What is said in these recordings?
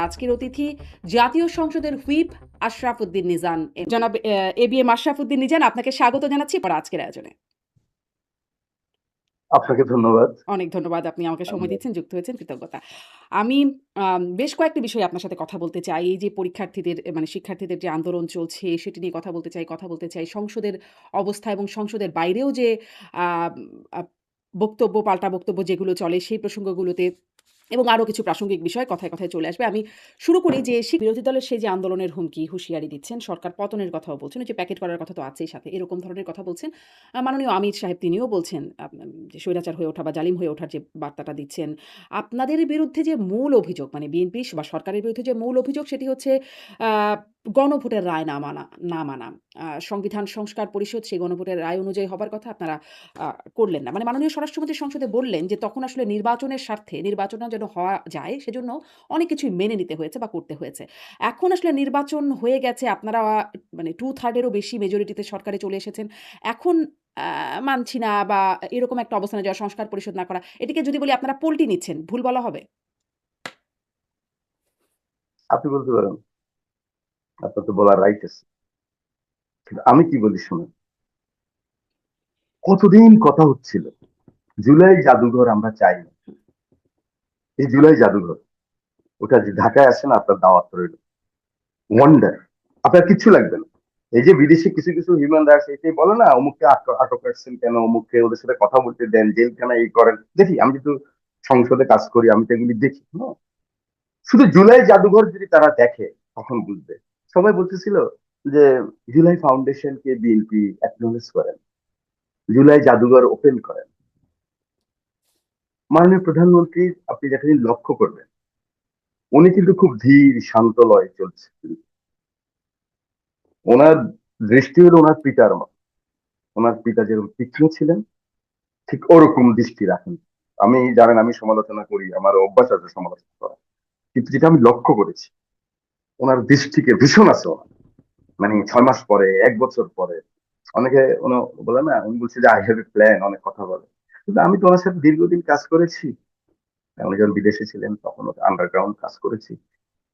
আজকের অতিথি জাতীয় সংসদের হুইপ আশরাফ উদ্দিন নিজান। জনাব এবিএম আশরাফ উদ্দিন নিজান, আপনাকে স্বাগত জানাচ্ছি আজকের আয়োজনে। আপনাকে ধন্যবাদ। অনেক ধন্যবাদ, আপনি আমাকে সময় দিচ্ছেন, যুক্ত হয়েছেন, কৃতজ্ঞতা। আমি বেশ কয়েকটি বিষয়ে আপনার সাথে কথা বলতে চাই। এই যে পরীক্ষার্থীদের শিক্ষার্থীদের যে আন্দোলন চলছে সেটি নিয়ে কথা বলতে চাই সংসদের অবস্থা এবং সংসদের বাইরেও যে আ আ বক্তব্য, পাল্টা বক্তব্য যেগুলো চলে সেই প্রসঙ্গগুলোতে এবং আরো কিছু প্রাসঙ্গিক বিষয় কথায়, কথায় চলে আসবে। আমি শুরু করি যে বিরোধী দলের সেই যে আন্দোলনের হুমকি, হুঁশিয়ারি দিচ্ছেন, সরকার পতনের কথাও বলছেন, ওই যে প্যাকেট করার কথা তো আছেই সাথে, এরকম ধরনের কথা বলছেন। মাননীয় আমির সাহেব তিনিও বলছেন যে স্বৈরাচার হয়ে ওঠা বা জালিম হয়ে ওঠার যে বার্তাটা দিচ্ছেন। আপনাদের বিরুদ্ধে যে মূল অভিযোগ বিএনপি বা সরকারের বিরুদ্ধে যে মূল অভিযোগ সেটি হচ্ছে আ গণভোটের রায় না মানা। সংবিধান সংস্কার পরিষদ সেই গণভোটের রায় অনুযায়ী হবার কথা আপনারা করলেন না। মাননীয় স্বরাষ্ট্রমন্ত্রী সংসদে বললেন যে তখন আসলে নির্বাচনের স্বার্থে নির্বাচনটা যেন হওয়া যায় সেজন্য অনেক কিছুই মেনে নিতে হয়েছে বা করতে হয়েছে। এখন আসলে নির্বাচন হয়ে গেছে, আপনারা 2/3 এরও বেশি মেজরিটিতে সরকারে চলে এসেছেন। এখন মানছি না বা এরকম একটা অবস্থানে যাওয়া, সংস্কার পরিষদ না করা, এটিকে যদি বলি আপনারা পল্টি নিচ্ছেন, ভুল বলা হবে? আপনি বলতে পারেন, আপনার তো বলার রাইট আছে, কিন্তু আমি কি বলি শুনুন। কতদিন কথা হচ্ছিল জুলাই জাদুঘর আমরা চাই না। এই জুলাই জাদুঘর, ওটা যে ঢাকায় আসে না, আপনার দাওয়াত রইল। ওয়ান্ডার, আপনার কিচ্ছু লাগবে না। এই যে বিদেশে কিছু কিছু হিউম্যান রাইটস এটাই বলে না, অমুককে আটক রাখছেন কেন, অমুককে ওদের সাথে কথা বলতে দেন, জেলখানা এই করেন। দেখি, আমি কিন্তু সংসদে কাজ করি, আমি তো এগুলি দেখি। হ্যাঁ, শুধু জুলাই জাদুঘর যদি তারা দেখে তখন বুঝবে। সবাই বলতেছিল যে জুলাই ফাউন্ডেশনকে বিএনপি অ্যাকনোলেজ করেন, জুলাই জাদুঘর ওপেন করেন। মাননীয় প্রধানমন্ত্রী, আপনি যখন লক্ষ্য করবেন, উনি কিন্তু খুব ধীর শান্ত লয়ে চলছে। ওনার দৃষ্টি হলো ওনার পিতার মতো। ওনার পিতা যেরকম তীক্ষ্ণ ছিলেন, ঠিক ওরকম দৃষ্টি রাখেন। আমি জানেন, আমি সমালোচনা করি, আমার অভ্যাস আছে সমালোচনা করা, কিন্তু যেটা আমি লক্ষ্য করেছি, ওনার দৃষ্টিকে ভীষণ আছে ওনার। 6 মাস পরে, 1 বছর পরে, অনেকে বলে না, উনি বলছে যে আই হ্যাভ এ প্ল্যান, অনেক কথা বলে। কিন্তু আমি তো ওনার সাথে দীর্ঘদিন কাজ করেছি। উনি যখন বিদেশে ছিলেন তখন আন্ডারগ্রাউন্ড কাজ করেছি।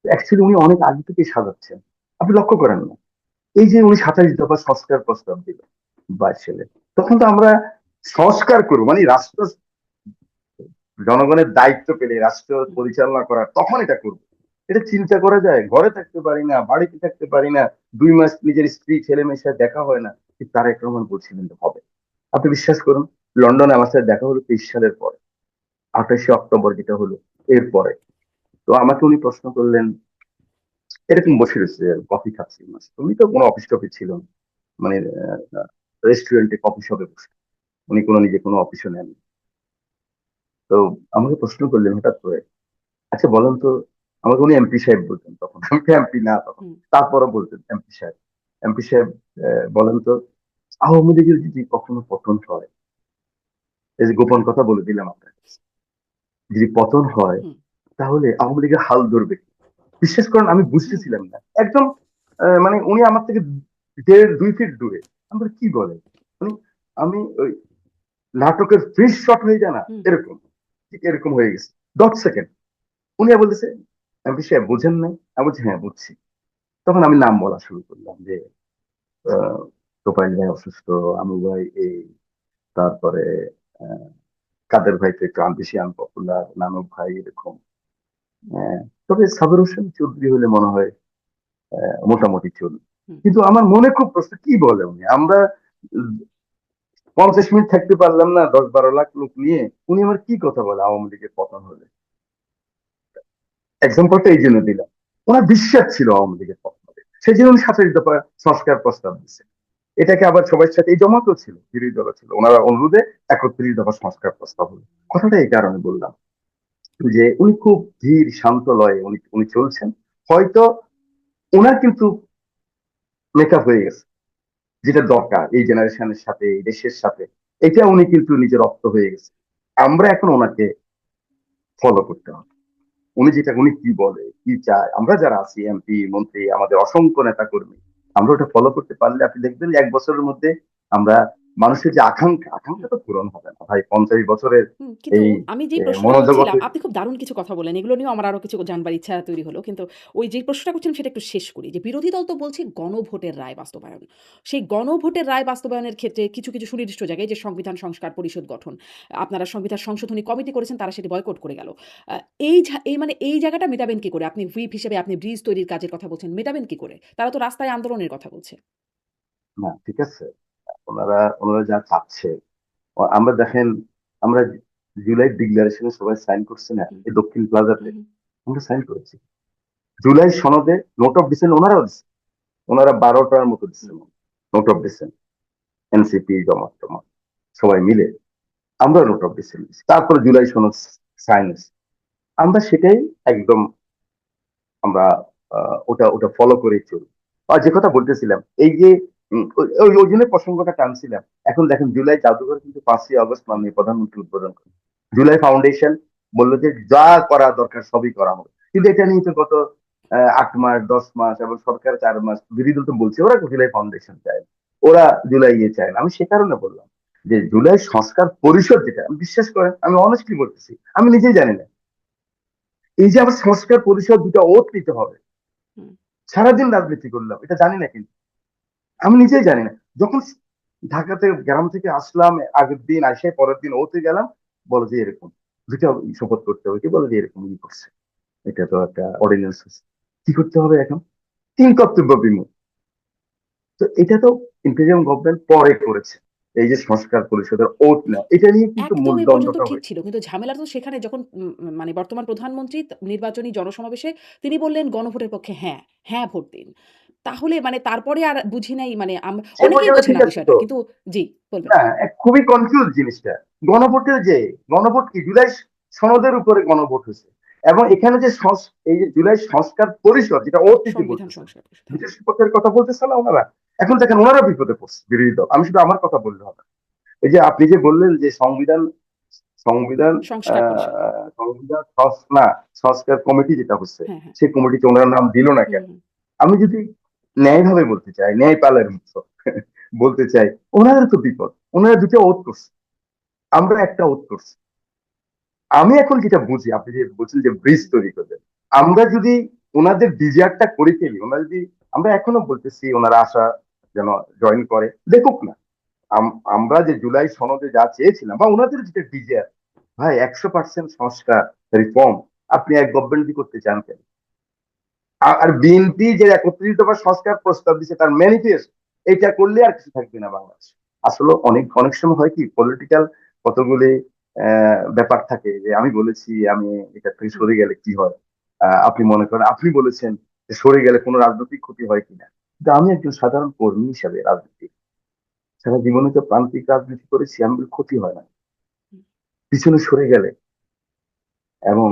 অ্যাকচুয়ালি উনি অনেক আগে থেকে সাজাচ্ছেন। আপনি লক্ষ্য করেন না, এই যে উনি 27 দফা সংস্কার প্রস্তাব দিল 22 সালে, তখন তো আমরা সংস্কার করবো রাষ্ট্র, জনগণের দায়িত্ব পেলে রাষ্ট্র পরিচালনা করার, তখন এটা করবো। এটা চিন্তা করা যায়? ঘরে থাকতে পারি না, বাড়িতে থাকতে পারি না, 2 মাস নিজের স্ত্রী ছেলে মেয়ের সাথে দেখা হয় না, ঠিক তারেক রহমান বলছিলেন যে হবে। আপনি বিশ্বাস করুন, লন্ডনে আমার সাথে দেখা হলো 23 সালের পরে, 28শে অক্টোবর যেটা হলো এরপরে। তো আমাকে উনি প্রশ্ন করলেন, এরকম বসে রয়েছে, কফি খাচ্ছি, তুমি তো কোনো অফিস টফিস ছিল না, মানে রেস্টুরেন্টে কফি শপে বসে, উনি নিজে কোনো অফিসও নেন। তো আমাকে প্রশ্ন করলেন হঠাৎ করে, আচ্ছা বলেন তো, আমাকে উনি এমপি সাহেব বলতেন তখন, আমি তো এমপি না তখন, হুম, তারপরও বলতেন এমপি সাহেব। এমপি সাহেব, বলেন তো, আওয়ামী লীগের যদি কখনো পতন হয়, এই যে গোপন কথা বলে দিলাম আপনার কাছে, যদি পতন হয়, হুম, তাহলে আওয়ামী লীগের হাল ধরবে কি? বিশ্বাস করেন, আমি হুম, বুঝতেছিলাম না একদম। উনি আমার থেকে 1.5-2 ফিট দূরে। আমি বলি, কি বলে? মানে আমি ওই নাটকের ফ্রিজ শট হয়ে যায় না, হুম, এরকম, ঠিক এরকম হয়ে গেছে। 10 সেকেন্ড। উনি বলতেছে, এমপি সাহেব বুঝেন নাই? আমি বলছি, হ্যাঁ বুঝছি। তখন আমি নাম বলা শুরু করলাম যে আহ, তোপাইল ভাই অসুস্থ, আমু ভাই এই, তারপরে আহ, কাদের ভাই তো একটু বেশি আনপপুলার, নানক ভাই এরকম। আহ, তবে সাবের হোসেন চৌধুরী হলে মনে হয় মোটামুটি চলবে। হুম। কিন্তু আমার মনে খুব প্রশ্ন, কি বলে উনি? আমরা 50 মিনিট থাকতে পারলাম না 10-12 লাখ লোক নিয়ে, উনি আমার কি কথা বলে আওয়ামী লীগের পতন হলে? এক্সাম্পলটা এই জন্য দিলাম, ওনার বিশ্বাস ছিল আওয়ামী লীগের পতন হবে, সেই জন্য উনি 27 দফা সংস্কার প্রস্তাব দিচ্ছে। এটাকে আবার সবার সাথে, এই জমাতেও ছিল, বিরোধী দল ছিল, ওনারা অনুরোধে 31 দফা সংস্কার প্রস্তাব হলো। কথাটা এই কারণে বললাম যে উনি খুব ধীর শান্ত লয়ে উনি উনি চলছেন। হয়তো ওনার কিন্তু মেকআপ হয়ে গেছে, যেটা দরকার এই জেনারেশনের সাথে, এই দেশের সাথে, এটা উনি কিন্তু নিজের রপ্ত হয়ে গেছে। আমরা এখন ওনাকে ফলো করতে হবে। উনি কি বলে, কি চায়, আমরা যারা আছি এমপি মন্ত্রী, আমাদের অসংখ্য নেতা কর্মী, আমরা ওটা ফলো করতে পারলে আপনি দেখবেন যে 1 বছরের মধ্যে আমরা মানুষের যে আকাঙ্ক্ষা তো পূরণ হবে না ভাই। 50 বছরের কিন্তু এই আমি যে প্রশ্নটা করছিলাম, মনোজগতে। আপনি খুব দারুণ কিছু কথা বললেন। এগুলো নিয়েও আমার আরো কিছু জানবার ইচ্ছা তৈরি হলো। কিন্তু ওই যে প্রশ্নটা করছিলাম সেটা একটু শেষ করি। যে বিরোধী দল তো বলছে গণভোটের রায় বাস্তবায়ন। সেই গণভোটের রায় বাস্তবায়নের ক্ষেত্রে কিছু সুনির্দিষ্ট জায়গায় যে সংবিধান সংস্কার পরিষদ গঠন, আপনারা সংবিধান সংশোধনী কমিটি করেছেন, তারা সেটি বয়কট করে গেল। আ এই জায়গাটা মেটাবেন কি করে? আপনি হুইপ হিসেবে আপনি ব্রিজ তৈরির কাজের কথা বলছেন, মেটাবেন কি করে? তারা তো রাস্তায় আন্দোলনের কথা বলছে। না ঠিক আছে, ওনারা যা চাচ্ছে, আমরা দেখেন, আমরা জুলাই ডিক্লারেশনে সবাই সাইন করছি না হুম, এই দক্ষিণ প্লাজাতে, হুম, আমরা সাইন করেছি। জুলাই সনদে নোট অফ ডিসেন্ট ওনারাও দিচ্ছে, ওনারা 12টার মতো দিচ্ছে হুম। নোট অফ ডিসেন্ট, এনসিপি জমা টমা সবাই মিলে আমরা নোট অফ ডিসেন্ট দিচ্ছি, তারপরে জুলাই সনদ সাইন, আমরা সেটাই একদম আমরা ওটা ওটা ফলো করেই চলি। আর যে কথা বলতেছিলাম, এই যে ওই জন্য প্রসঙ্গটা টানছিলাম। এখন দেখেন জুলাই জাদুঘর কিন্তু 5ই আগস্ট মাননীয় প্রধানমন্ত্রী উদ্বোধন করেন। জুলাই ফাউন্ডেশন বললো যে যা করা দরকার সবই করা হবে, কিন্তু এটা নিয়ে তো গত 8 মাস 10 মাস এবং সরকার 4 মাস বিরোধী দল তো বলছে ওরা জুলাই ফাউন্ডেশন চায় না, ওরা জুলাই চায় না। আমি সে কারণে বললাম যে জুলাই সংস্কার পরিষদ যেটা, আমি বিশ্বাস করেন আমি অনেস্টলি বলতেছি, আমি নিজেই জানি না এই যে আমার সংস্কার পরিষদ দুটা ওত নিতে হবে। হুম। সারাদিন রাজনীতি করলাম, এটা জানি না, কিন্তু আমি নিজেই জানি না। যখন ঢাকাতে গ্রাম থেকে আসলাম, আগের দিন আসে পরের দিন ওতে গেলাম, বলো যে এরকম দুটা শপথ করতে হবে, কি বলে যে এরকম করছে, এটা তো একটা অর্ডিন্যান্স, কি করতে হবে এখন, তিন কর্তব্য বিমূল। তো এটা তো ইন্টেরিয়ম গভর্নমেন্ট পরে করেছে, এই যে সংস্কার পরিষদের ওট না, এটা নিয়ে কিন্তু মূল একদম এ পর্যন্ত দ্বন্দ্বটা ঠিক হয়েছে। ছিল। কিন্তু ঝামেলা তো সেখানে যখন মানে বর্তমান প্রধানমন্ত্রী নির্বাচনী জনসমাবেশে তিনি বললেন গণভোটের পক্ষে হ্যাঁ, হ্যাঁ ভোট দিন। তাহলে মানে তারপরে আর বুঝি নাই মানে সে অনেকেই পর্যন্ত বোঝে ঠিক না আছে বিষয়টা। তো, কিন্তু জি, বলবেন। না খুবই কনফিউজ জিনিসটা। গণভোটের যে গণভোট কি জুলাই সনদের উপরে গণভোট হয়েছে, এবং এখানে যে এই যে জুলাই সংস্কার পরিষদ যেটা অতীতে সংবিধান বলতেছে, সংস্কার পরিষদ, হ্যাঁ। ব্রিটিশ পক্ষের কথা বলতেছে না ওনারা, এখন দেখেন ওনারা বিপদে পড়ছে বিরোধী দল। আমি শুধু আমার কথা বললে হবে না। এই যে আপনি যে বললেন যে সংবিধান সংবিধান সংস্কার পরিষদ। সংবিধান না সংস্কার কমিটি যেটা হচ্ছে, হ্যাঁ, হ্যাঁ। সেই কমিটিতে ওনার নাম দিল না হুম, কেন? হুম। আমি যদি ন্যায়ভাবে বলতে চাই, ন্যায় পালের মতো বলতে চাই, ওনারা তো বিপদ, ওনারা দুটো ওত করছে, আমরা একটা ওত করছি। আমি এখন যেটা বুঝি, আপনি যে বলছেন যে ব্রিজ তৈরি করবেন, আমরা যদি ওনাদের ডিজায়ারটা করে ফেলি, ওনারা যদি, আমরা এখনো বলতেছি ওনারা আসা যেন জয়েন করে দেখুক না। আমরা যে জুলাই সনদে যা চেয়েছিলাম বা ওনাদের যেটা ডিজায়ার, ভাই 100% সংস্কার রিফর্ম আপনি এক গভর্নমেন্ট করতে চান কেন? আর বিএনপি যে 31 দফা সংস্কার প্রস্তাব দিচ্ছে তার ম্যানিফেস্ট, এটা করলে আর কিছু থাকবে না বাংলাদেশ। আসলে অনেক অনেক সময় হয় কি, পলিটিক্যাল কতগুলি ব্যাপার থাকে, যে আমি বলেছি আমি এটা থেকে হুম, সরে গেলে কি হয়, আপনি মনে করেন আপনি বলেছেন যে সরে গেলে কোনো রাজনৈতিক ক্ষতি হয় কিনা, কিন্তু আমি একজন সাধারণ কর্মী হিসাবে রাজনীতি সারা জীবনে তো প্রান্তিক রাজনীতি করেছি, আমি বলি ক্ষতি হয় না হুম। পিছনে সরে গেলে, এবং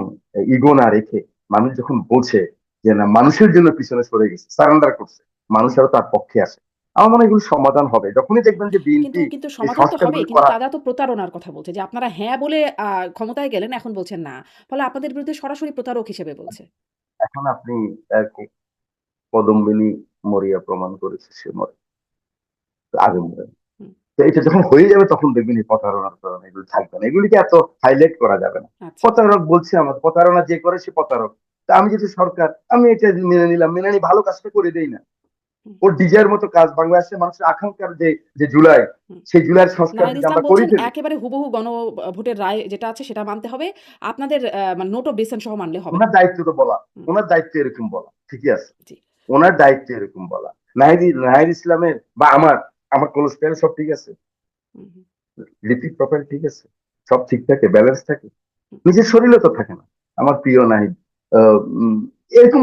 ইগো না রেখে মানুষ যখন বোঝে যে না মানুষের জন্য পিছনে সরে গেছে, সারেন্ডার করছে, মানুষ আরো তার পক্ষে আসে, আমার মনে হয় এগুলো সমাধান হবে। যখনই দেখবেন যে কিন্তু বিএনপি কিন্তু এই সমাধান তো হবেই। সংস্কারগুলি কিন্তু করা, তারা তো প্রতারণার কথা বলছে যে আপনারা হ্যাঁ বলে ক্ষমতায় গেলেন, এখন বলছেন না। ফলে আপনাদের বিরুদ্ধে সরাসরি প্রতারক হিসেবে বলছে। এখন আপনি কদম্বিনী মরিয়া প্রমাণ করেছে, সে মরে, আগে মরে। হুম, তো এটা যখন হয়ে যাবে তখন দেখবেন এই প্রতারণার কারণে এগুলো থাকবে না, এগুলিকে এত হাইলাইট করা যাবে না। আচ্ছা। প্রতারক বলছে, আমার প্রতারণা যে করে সে প্রতারক। তা আমি যদি সরকার, আমি এটা মেনে নিলাম, মেনে নিয়ে ভালো কাজটা করে দেই না, হুম, ওর ডিজায়ার মতো কাজ, বাংলাদেশের মানুষের আকাঙ্ক্ষার যে যে জুলাই, হুম। সেই জুলাইয়ের সংস্কার নাহিদ যদি ইসলাম আমরা করে বলছেন ফেলি, একেবারে হুবহু ভোটের রায় যেটা আছে সেটা মানতে হবে। আপনাদের মানে নোট অফ ডিসেন্ট সহ মানলে হবে না। ওনার দায়িত্ব তো বলা, হুম, ওনার দায়িত্ব এরকম বলা ঠিকই আছে, জি। ওনার দায়িত্ব এরকম বলা। নাহিদ ইসলামের বা আমার আমার কোলেস্টেরল সব ঠিক আছে, হুম, হুম, লিপিড প্রোফাইল ঠিক আছে, সব ঠিক থাকে, ব্যালেন্স থাকে, হুম। নিজের শরীরে তো থাকে না। আমার প্রিয় নাহিদ এরকম,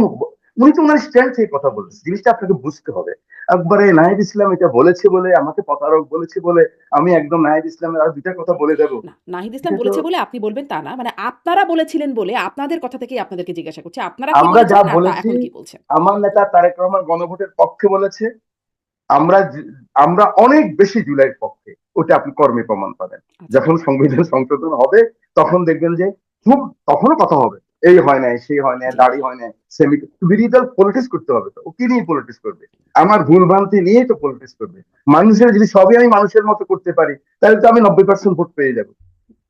উনি তো ওনার স্ট্যান্ড থেকে কথা হুম, হুম। বলছে, জিনিসটা আপনাকে বুঝতে হবে। একবারে নাহিদ ইসলাম এটা বলেছে বলে, আমাকে প্রতারক বলেছে বলে আমি একদম নাহিদ ইসলামের আর দুইটা কথা বলে দেবো, না, নাহিদ ইসলাম এটা তো, বলেছে বলে আপনি বলবেন তা না। মানে আপনারা বলেছিলেন বলে আপনাদের কথা থেকেই আপনাদেরকে জিজ্ঞাসা করছি। আপনারা কি আমরা যা বলেছিলেন আর বলেছি, এখন কি বলছেন? আমার নেতা তারেক রহমান গণভোটের পক্ষে বলেছে, আমরা আমরা অনেক বেশি জুলাইয়ের পক্ষে, ওটা আপনি কর্মে প্রমাণ পাবেন। আচ্ছা। যখন সংবিধান সংশোধন হবে তখন দেখবেন যে খুব, তখনও কথা হবে, এই হয় নাই, সেই হয় নাই, জি। দাড়ি হয় নাই, সেমি বিরোধী দল পলিটিক্স করতে হবে। তো ও কি নিয়ে পলিটিক্স করবে? আমার ভুল ভ্রান্তি নিয়েই তো পলিটিক্স করবে। মানুষের যদি সবই আমি মানুষের মতো করতে পারি, তাহলে তো আমি 90% ভোট পেয়ে যাবো।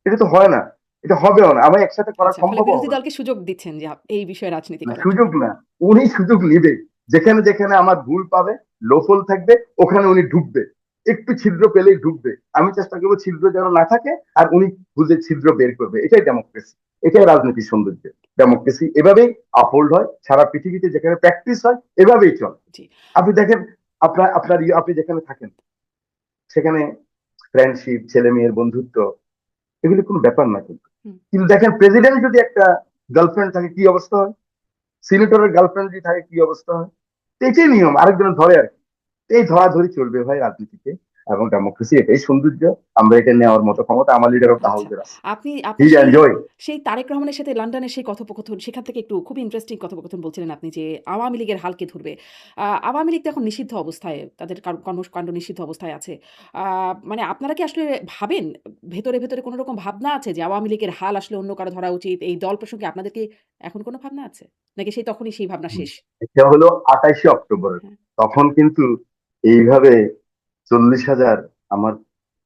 এটা তো হয় না, এটা হবেও না, আমার একসাথে করা আচ্ছা, ফলে সম্ভব বিরোধী হবে না। দলকে সুযোগ দিচ্ছেন যে এই বিষয়ে রাজনীতি না, করার জন্য। সুযোগ না, উনি সুযোগ নিবে। যেখানে যেখানে আমার ভুল পাবে, লোফল থাকবে, ওখানে উনি ঢুকবে। একটু ছিদ্র পেলেই ঢুকবে। আমি চেষ্টা করবো ছিদ্র যেন না থাকে, আর উনি বুঝে ছিদ্র বের করবে। এটাই ডেমোক্রেসি, এটাই রাজনীতির সৌন্দর্য। ডেমোক্রেসি এভাবেই আপহোল্ড হয় সারা পৃথিবীতে, যেখানে প্র্যাকটিস হয় এভাবেই চলে। জি। আপনি দেখেন, আপনি যেখানে থাকেন সেখানে ফ্রেন্ডশিপ, ছেলে মেয়ের বন্ধুত্ব, এগুলি কোনো ব্যাপার না কিন্তু। হুম। কিন্তু দেখেন, প্রেসিডেন্ট যদি একটা গার্লফ্রেন্ড থাকে কি অবস্থা হয়, সিনেটরের গার্লফ্রেন্ড যদি থাকে কি অবস্থা হয়। তো এটাই নিয়ম, আরেকজনের ধরে আর কি। এই ধরাধরি চলবে ভাই রাজনীতিতে, এবং ডেমোক্রেসি এটাই সৌন্দর্য। আমরা এটা নেওয়ার মতো ক্ষমতা আমার লিডারও আচ্ছা। তাহলে আছে। হি আপনার সেই এনজয়। সেই তারেক রহমানের সাথে লন্ডনের সেই কথোপকথন, সেখান থেকে একটু খুবই ইন্টারেস্টিং কথোপকথন বলছিলেন আপনি যে, আওয়ামী লীগের হাল কে ধরবে? আওয়ামী লীগ তো এখন নিষিদ্ধ অবস্থায়, তাদের কর্মকাণ্ড নিষিদ্ধ অবস্থায় আছে। আ মানে আপনারা কি আসলে ভাবেন, ভেতরে, ভেতরে কোন রকম ভাবনা আছে যে আওয়ামী লীগের হাল আসলে অন্য কারো ধরা উচিত? এই দল প্রসঙ্গে আপনাদের কি এখন কোন ভাবনা আছে? নাকি সেই তখনই সেই ভাবনা শেষ? এটা হলো 28শে অক্টোবর। হ্যাঁ। তখন কিন্তু এইভাবে 40,000 আমার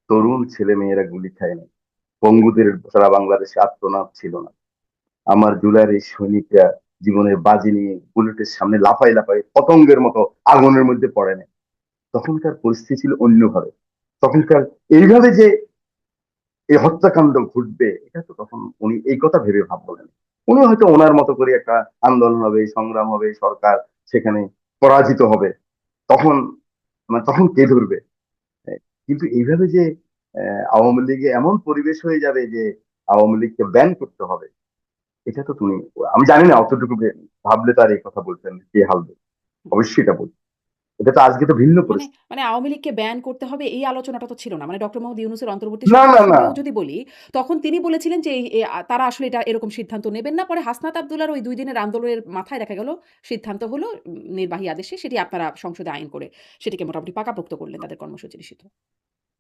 তরুণ ছেলে মেয়েরা গুলি খায়নি। পঙ্গুদের সারা বাংলাদেশে আত্মনাদ ছিল না। আমার জুলাইয়ের এই সৈনিকরা জীবনের বাজি নিয়ে বুলেটের সামনে লাফাই লাফাই পতঙ্গের মতো আগুনের মধ্যে পড়ে না। তখনকার পরিস্থিতি ছিল অন্যভাবে। তখনকার এইভাবে যে এই হত্যাকাণ্ড ঘটবে, এটা তো তখন উনি এই কথা ভেবে ভাবলেন। উনি হয়তো ওনার মতো করে একটা আন্দোলন হবে, সংগ্রাম হবে, সরকার সেখানে পরাজিত হবে, তখন তখন কে ধরবে? কিন্তু এইভাবে যে আওয়ামী লীগে এমন পরিবেশ হয়ে যাবে যে আওয়ামী লীগকে ব্যান করতে হবে, এটা তো তুমি, আমি জানি না অতটুকু ভাবলে তার এই কথা বলতেন কে হালবে। অবশ্যই এটা বলতেন। এটা তো আজকে তো ভিন্ন মানে পরিস্থিতি। মানে আওয়ামী লীগকে ব্যান করতে হবে এই আলোচনাটা তো ছিল না। মানে ডক্টর মোহাম্মদ ইউনূসের অন্তর্বর্তী না, সরকার না, না, প্রসঙ্গেও যদি বলি, তখন তিনি বলেছিলেন যে এই তারা আসলে এটা এরকম সিদ্ধান্ত নেবেন না। পরে হাসনাত আব্দুল্লাহর ওই ২ দিনের আন্দোলনের মাথায় দেখা গেল সিদ্ধান্ত হলো নির্বাহী আদেশে সেটি আপনারা সংসদে আইন করে সেটিকে মোটামুটি পাকাপোক্ত করলেন তাদের কর্মসূচি নিষিদ্ধ।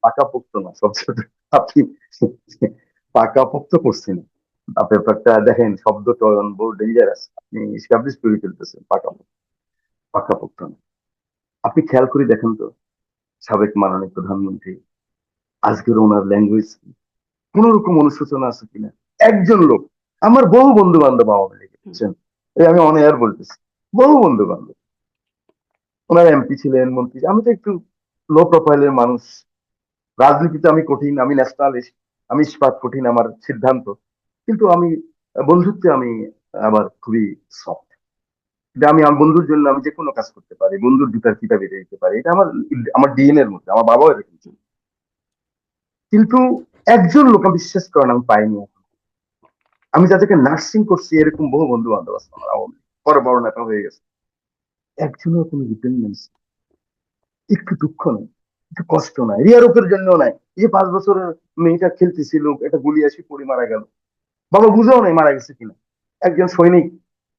পাকাপোক্ত না সবচেয়ে। আপনি পাকাপোক্ত করছেন। ব্যাপারটা দেখেন, শব্দ চয়ন বহু ডেঞ্জারাস। আপনি এস্টাবলিশ করে ফেলতেছেন। পাকাপোক্ত, পাকাপোক্ত না। আপনি খেয়াল করে দেখেন তো, সাবেক মাননীয় প্রধানমন্ত্রী, আজকের ওনার ল্যাঙ্গুয়েজ কোন রকম অনুশোচনা আছে কিনা? একজন লোক, আমার বহু বন্ধু বান্ধব আওয়ামী লীগের, হুম, বুঝছেন? এই আমি অন এয়ার বলতেছি, বহু বন্ধু বান্ধব, ওনার এমপি ছিলেন, মন্ত্রী। আমি তো একটু লো প্রোফাইলের মানুষ। রাজনীতিতে আমি কঠিন, আমি ন্যাশনালিস্ট, আমি ইস্পাত কঠিন আমার সিদ্ধান্ত। কিন্তু আমি বন্ধুত্বে আমি আবার খুবই সফট। এটা আমি আমার বন্ধুর জন্য আমি যে কোনো কাজ করতে পারি, বন্ধুর ভিতর কিতা বেরিয়ে দিতে পারি। এটা আমার আমার ডিএনএ এর মধ্যে, আমার বাবাও এরকম ছিল। হুম। কিন্তু একজন লোক আমি বিশ্বাস করেন আমি পাইনি। আমি যাদেরকে নার্সিং করছি এরকম বহু বন্ধু বান্ধব আছে আমার আওয়ামী লীগ, বড় বড় নেতা হয়ে গেছে, একজনের কোনো ডিপেন্ডেন্স, একটু দুঃখ নেই, একটু কষ্ট নাই, রিয়ারোপের জন্য নাই। এই যে 5 বছরের মেয়েটা খেলতেছিল, একটা গুলি আসি পড়ে মারা গেল, বাবা বুঝাও নাই মারা গেছে কিনা। একজন সৈনিক,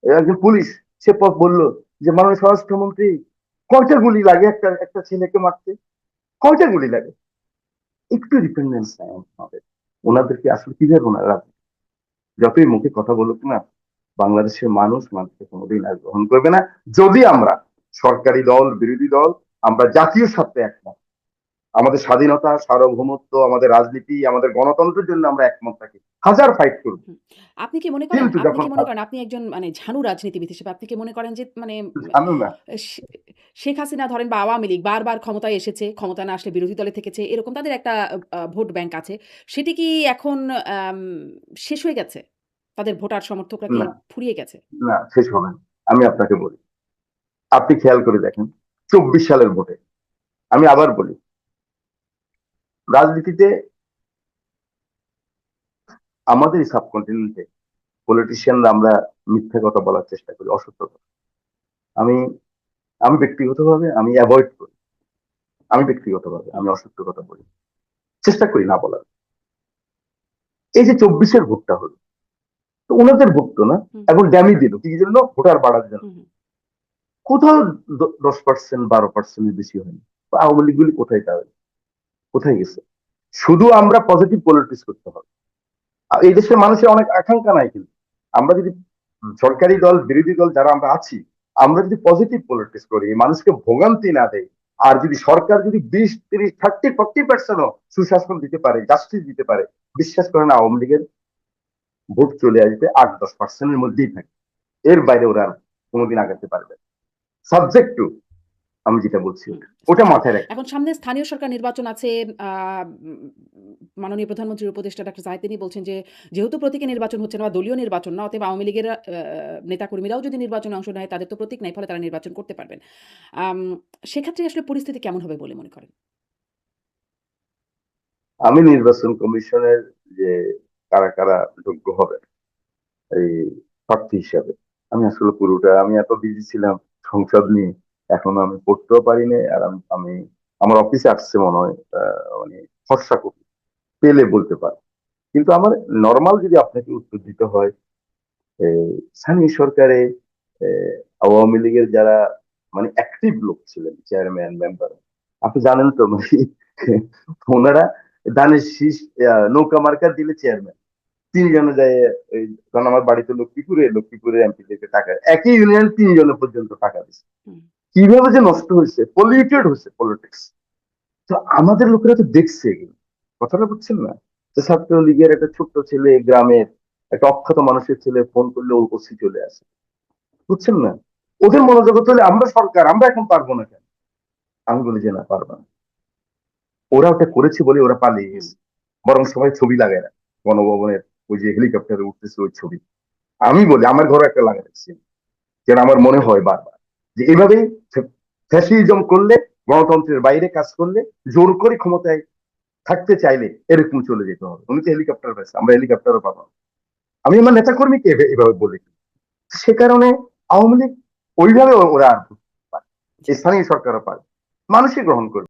একজন পুলিশ, সে বললো যে মাননীয় স্বরাষ্ট্রমন্ত্রী, কয়টা গুলি লাগে একটা একটা ছেলেকে মারতে? কয়টা গুলি লাগে? একটু ডিপেন্ডেন্স নাই আমাদের। ওনাদেরকে আসলে কিভাবে ওনারা, যতই মুখে কথা বলুক না, বাংলাদেশের মানুষ মানুষকে কোনোদিন আর গ্রহণ করবে না। যদি আমরা, সরকারি দল বিরোধী দল, আমরা জাতীয় স্বার্থে একমত, আমাদের স্বাধীনতা, সার্বভৌমত্ব, আমাদের রাজনীতি, আমাদের গণতন্ত্রের জন্য আমরা একমত থাকি, হাজার ফাইট করবো। হুম। আপনি কি মনে করেন কিন্তু আপনি যখন কি মনে করেন আপনি একজন মানে ঝানু রাজনীতিবিদ হিসেবে আপনি কি মনে করেন যে মানে জানো না, শে শেখ হাসিনা ধরেন বা আওয়ামী লীগ বারবার ক্ষমতায় এসেছে, ক্ষমতায় না আসলে বিরোধী দলে থেকেছে, এরকম তাদের একটা ভোট ব্যাংক আছে। সেটি কি এখন আম শেষ হয়ে গেছে? তাদের ভোটার সমর্থকরা কি না, ফুরিয়ে গেছে? না, শেষ হবে না। আমি আপনাকে বলি, আপনি খেয়াল করে দেখেন 24 সালের ভোটে, আমি আবার বলি, রাজনীতিতে আমাদের সাবকন্টিনেন্টে পলিটিশিয়ানরা আমরা মিথ্যা কথা বলার চেষ্টা করি, অসত্য কথা। আমি আমি ব্যক্তিগতভাবে আমি অ্যাভয়েড করি। আমি ব্যক্তিগতভাবে হুম, আমি অসত্য কথা বলি, চেষ্টা করি না বলার। এই যে 24-এর ভোটটা হলো, তো ওনাদের ভোট তো না, হুম, এখন ড্যামি দিল কি জন্য? ভোটার বাড়ার জন্য। হুম, হুম। কোথাও 10%, 12%-এর বেশি হয়নি। আওয়ামী লীগ গুলি কোথায় তাহলে, কোথায় গেছে? শুধু আমরা পজিটিভ পলিটিক্স করতে হবে। আর এই দেশের মানুষের অনেক আকাঙ্ক্ষা নাই কিন্তু, আমরা যদি সরকারি দল বিরোধী দল যারা আমরা আছি, আমরা যদি পজিটিভ পলিটিক্স করি, মানুষকে ভোগান্তি না দেয়, আর যদি সরকার যদি 20, 30, 40, 40% সুশাসন দিতে পারে, জাস্টিস দিতে পারে, বিশ্বাস করেন আওয়ামী লীগের ভোট চলে আসবে 8-10%-এর মধ্যেই থাকে। এর বাইরে ওরা আর কোনোদিন আগাতে পারবে সাবজেক্ট টু, আমি যেটা বলছি ওটা স্থানীয় মাথায় রাখতে। এখন সামনে স্থানীয় সরকার নির্বাচন আছে। আ উম মাননীয় প্রধানমন্ত্রীর উপদেষ্টা ডক্টর জাহিদ তিনি বলছেন যে, যেহেতু প্রতীকে নির্বাচন হচ্ছে না বা দলীয় নির্বাচন না, অতএব আওয়ামী লীগের নেতাকর্মীরাও যদি নির্বাচনে অংশ নেয়, তাদের তো প্রতীক নাই, ফলে তারা নির্বাচন করতে পারবেন। আম সেক্ষেত্রে আসলে পরিস্থিতি কেমন হবে বলে মনে করেন? আমি নির্বাচন কমিশনের যে কারা কারা যোগ্য হবে এই প্রার্থী হিসাবে, আমি আসলে পুরোটা, আমি এত বিজি ছিলাম সংসদ নিয়ে, এখনো আমি পড়তেও পারিনি। আর আমি আমার অফিসে আসছে মনে হয় মানে খসড়া কপি, পেলে বলতে পারি। কিন্তু আমার নর্মাল যদি আপনাকে উত্তর দিতে হয়, স্থানীয় সরকারে আহ, আওয়ামী লীগের যারা মানে অ্যাক্টিভ লোক ছিলেন, চেয়ারম্যান মেম্বার, আপনি জানেন তো মানে ওনারা ধানের শীষ নৌকা মার্কা দিলে চেয়ারম্যান, 3 জনে যায়। এই কারণ আমার বাড়িতে লক্ষ্মীপুরে এমপিদেরকে টাকা, একই ইউনিয়ন 3 জনে পর্যন্ত টাকা দিচ্ছে। হুম, কিভাবে যে নষ্ট হয়েছে, পলিউটেড হয়েছে পলিটিক্স। তো আমাদের লোকেরা তো দেখছে এগুলো, কথাটা বুঝছেন না? যে ছাত্রলীগের একটা ছোট্ট ছেলে, গ্রামের একটা অক্ষত মানুষের ছেলে ফোন করলে ওসি চলে আসে, বুঝছেন না? ওদের মনোজগত হলে আমরা সরকার, আমরা এখন পারবো না কেন? আমি বলি যে না, পারবো না। ওরা ওটা করেছে বলে ওরা পালিয়ে হুম। গেছে। বরং সবাই ছবি লাগায় না, গণভবনের ওই যে হেলিকপ্টারে উঠতেছে ওই ছবি, আমি বলি আমার ঘরে একটা লাগাই রাখছি, যেন আমার মনে হয় বারবার যে এভাবেই ফ্যাসিজম করলে, গণতন্ত্রের বাইরে কাজ করলে, জোর করে ক্ষমতায় থাকতে চাইলে এরকম চলে যেতে হবে। উনি তো হেলিকপ্টার পেয়েছে, আমরা হেলিকপ্টারও পাবো না। আমি আমার নেতা কর্মীকে এভাবে বলি। সে কারণে আওয়ামী লীগ ওইভাবে ওরা আর পারে, জি। স্থানীয় সরকারও পারে, মানুষই গ্রহণ করবে।